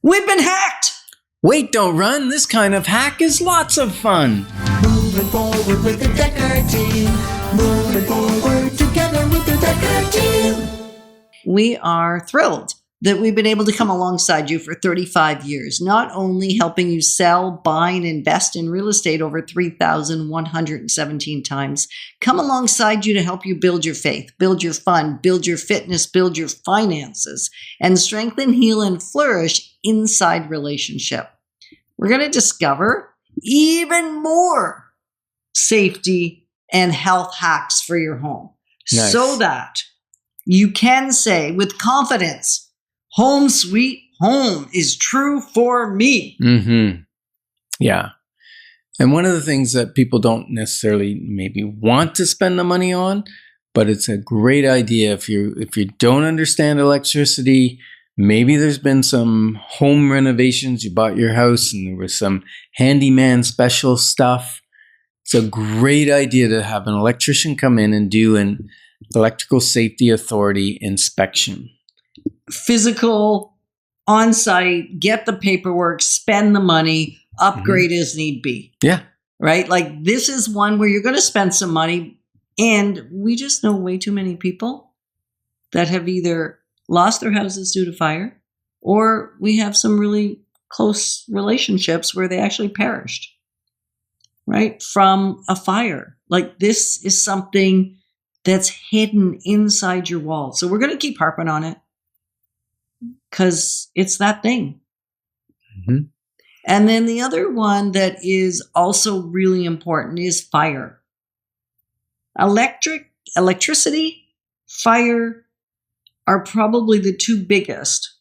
We've been hacked! Wait, don't run. This kind of hack is lots of fun. Moving forward with the Dekker team. Moving forward together with the Dekker team. We are thrilled that we've been able to come alongside you for 35 years, not only helping you sell, buy, and invest in real estate over 3,117 times, come alongside you to help you build your faith, build your fun, build your fitness, build your finances, and strengthen, heal, and flourish inside relationship. We're going to discover even more safety and health hacks for your home. Nice. So that you can say with confidence, home sweet home is true for me. Mm-hmm. Yeah. And one of the things that people don't necessarily maybe want to spend the money on, but it's a great idea if you don't understand electricity. Maybe there's been some home renovations. You bought your house and there was some handyman special stuff. It's a great idea to have an electrician come in and do an electrical safety authority inspection. Physical, on-site, get the paperwork, spend the money, upgrade as need be. Yeah. Right? Like this is one where you're going to spend some money, and we just know way too many people that have either lost their houses due to fire, or we have some really close relationships where they actually perished, right, from a fire. Like this is something that's hidden inside your wall. So we're going to keep harping on it because it's that thing. Mm-hmm. And then the other one that is also really important is fire. Electricity, fire are probably the two biggest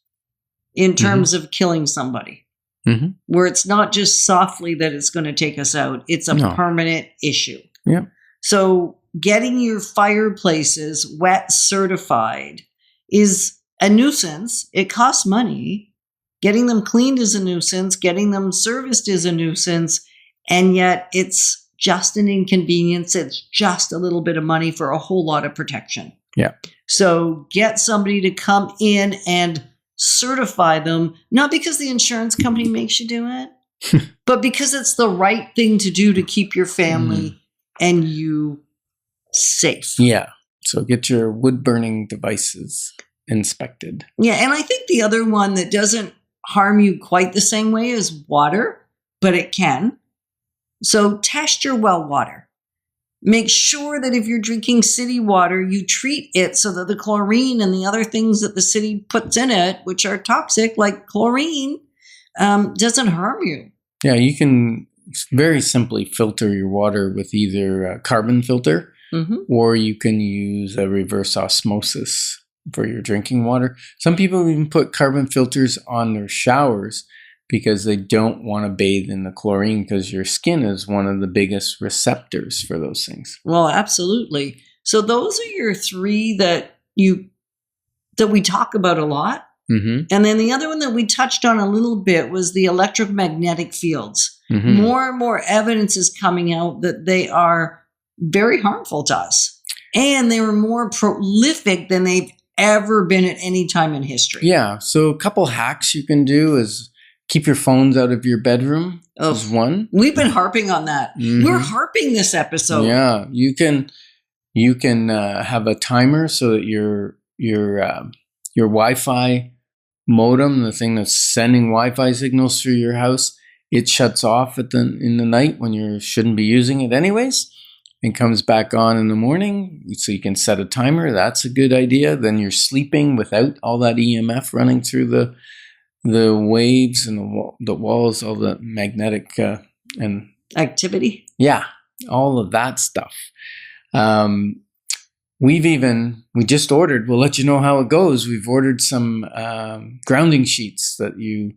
in terms of killing somebody. Mm-hmm. Where it's not just softly that it's going to take us out. It's a permanent issue. Yeah. So getting your fireplaces wet certified is a nuisance. It costs money. Getting them cleaned is a nuisance. Getting them serviced is a nuisance. And yet it's just an inconvenience. It's just a little bit of money for a whole lot of protection. Yeah. So get somebody to come in and certify them, not because the insurance company makes you do it, but because it's the right thing to do to keep your family and you safe. Yeah. So get your wood burning devices inspected. Yeah. And I think the other one that doesn't harm you quite the same way is water, but it can. So test your well water. Make sure that if you're drinking city water, you treat it so that the chlorine and the other things that the city puts in it, which are toxic, like chlorine, doesn't harm you. Yeah, you can very simply filter your water with either a carbon filter or you can use a reverse osmosis for your drinking water. Some people even put carbon filters on their showers because they don't want to bathe in the chlorine because your skin is one of the biggest receptors for those things. Well, absolutely. So those are your three that we talk about a lot. Mm-hmm. And then the other one that we touched on a little bit was the electromagnetic fields. Mm-hmm. More and more evidence is coming out that they are very harmful to us. And they were more prolific than they've ever been at any time in history. Yeah. So a couple hacks you can do is keep your phones out of your bedroom is one. We've been harping on that. Mm-hmm. We're harping this episode. Yeah. You can have a timer so that your Wi-Fi modem, the thing that's sending Wi-Fi signals through your house, it shuts off in the night when you shouldn't be using it anyways, and comes back on in the morning. So you can set a timer. That's a good idea. Then you're sleeping without all that EMF running through the waves and the walls, all the magnetic and activity. Yeah, all of that stuff. We just ordered, we'll let you know how it goes. We've ordered some grounding sheets that you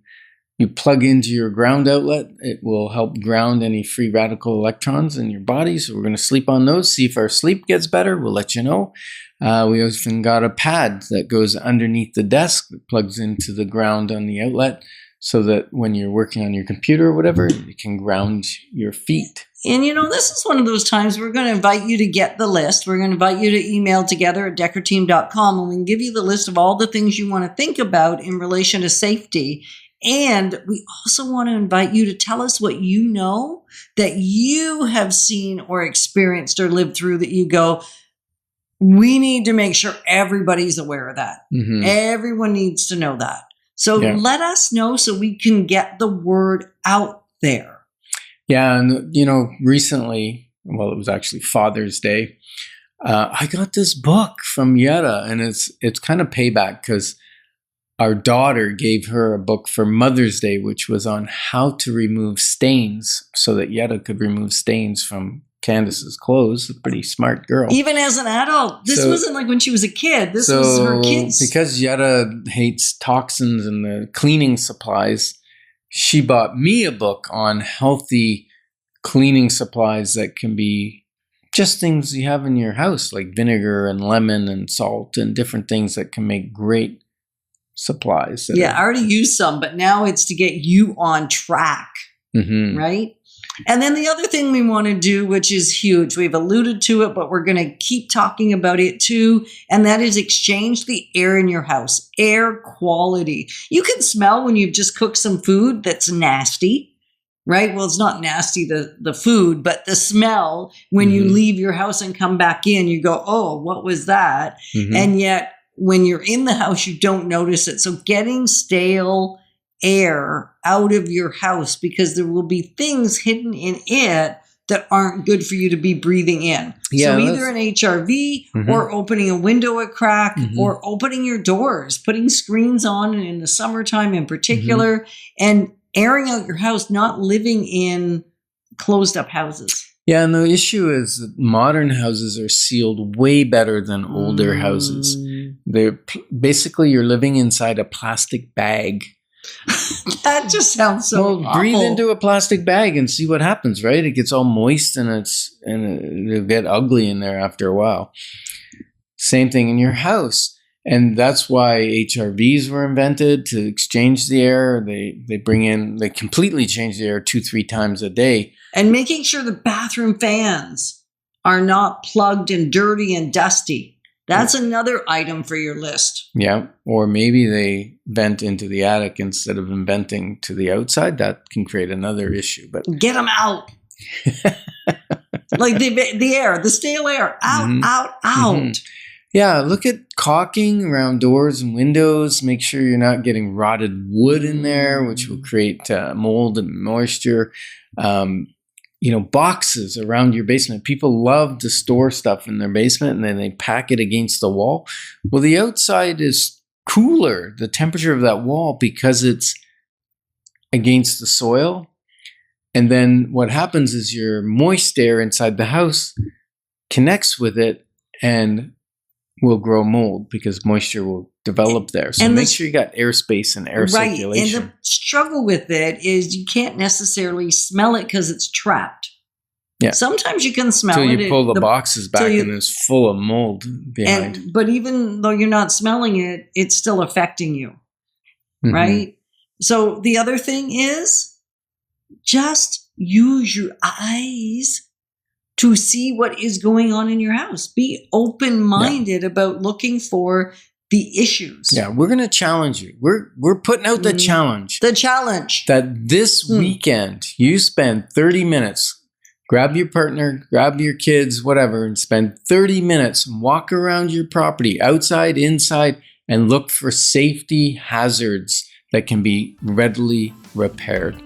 plug into your ground outlet. It will help ground any free radical electrons in your body. So we're going to sleep on those, see if our sleep gets better. We'll let you know. We even got a pad that goes underneath the desk that plugs into the ground on the outlet so that when you're working on your computer or whatever, you can ground your feet. And, this is one of those times we're going to invite you to get the list. We're going to invite you to email together at deckerteam.com, and we can give you the list of all the things you want to think about in relation to safety And we also want to invite you to tell us what you know that you have seen or experienced or lived through that you go, we need to make sure everybody's aware of that. Mhm. Everyone needs to know that. So Yeah. let us know so we can get the word out there. Yeah, and recently, well, it was actually Father's Day. I got this book from Yetta, and it's kind of payback because our daughter gave her a book for Mother's Day, which was on how to remove stains, so that Yetta could remove stains from Candace's clothes. A pretty smart girl. Even as an adult, this wasn't like when she was a kid. This was her kids. Because Yetta hates toxins and the cleaning supplies, she bought me a book on healthy cleaning supplies that can be just things you have in your house, like vinegar and lemon and salt and different things that can make great supplies. I already used some, but now it's to get you on track, Mm-hmm. right? And then the other thing we want to do, which is huge, we've alluded to it, but we're going to keep talking about it too, and that is exchange the air in your house, air quality. You can smell when you've just cooked some food that's nasty, right? Well, it's not nasty, the food, but the smell when you leave your house and come back in, you go, oh, what was that? Mm-hmm. And yet when you're in the house, you don't notice it. So getting stale air out of your house, because there will be things hidden in it that aren't good for you to be breathing in. Yeah, so either an HRV or opening a window a crack or opening your doors, putting screens on in the summertime in particular, and airing out your house, not living in closed up houses. Yeah, and the issue is that modern houses are sealed way better than older houses. They're basically, you're living inside a plastic bag. That just sounds so awful. Breathe into a plastic bag and see what happens, right? It gets all moist and it'll get ugly in there after a while. Same thing in your house. And that's why HRVs were invented, to exchange the air. They completely change the air 2-3 times a day. And making sure the bathroom fans are not plugged and dirty and dusty. That's another item for your list. Yeah. Or maybe they vent into the attic instead of venting to the outside. That can create another issue. But get them out. Like the air, the stale air, out. Yeah, look at caulking around doors and windows. Make sure you're not getting rotted wood in there, which will create mold and moisture. Boxes around your basement. People love to store stuff in their basement and then they pack it against the wall. Well, the outside is cooler, the temperature of that wall, because it's against the soil. And then what happens is your moist air inside the house connects with it and will grow mold because moisture will develop there. So make sure you got airspace and air circulation. And the struggle with it is you can't necessarily smell it because it's trapped. Yeah. Sometimes you can smell it. Until you pull the boxes back and it's full of mold behind. But even though you're not smelling it, it's still affecting you, right? So the other thing is just use your eyes to see what is going on in your house. Be open-minded about looking for the issues. Yeah, we're going to challenge you. We're putting out the challenge. The challenge. That this weekend, you spend 30 minutes, grab your partner, grab your kids, whatever, and spend 30 minutes, walk around your property, outside, inside, and look for safety hazards that can be readily repaired.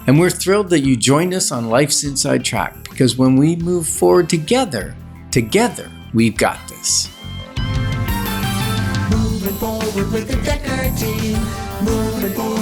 And we're thrilled that you joined us on Life's Inside Track, because when we move forward together, we've got this. Moving forward with the Dekker team. Moving forward.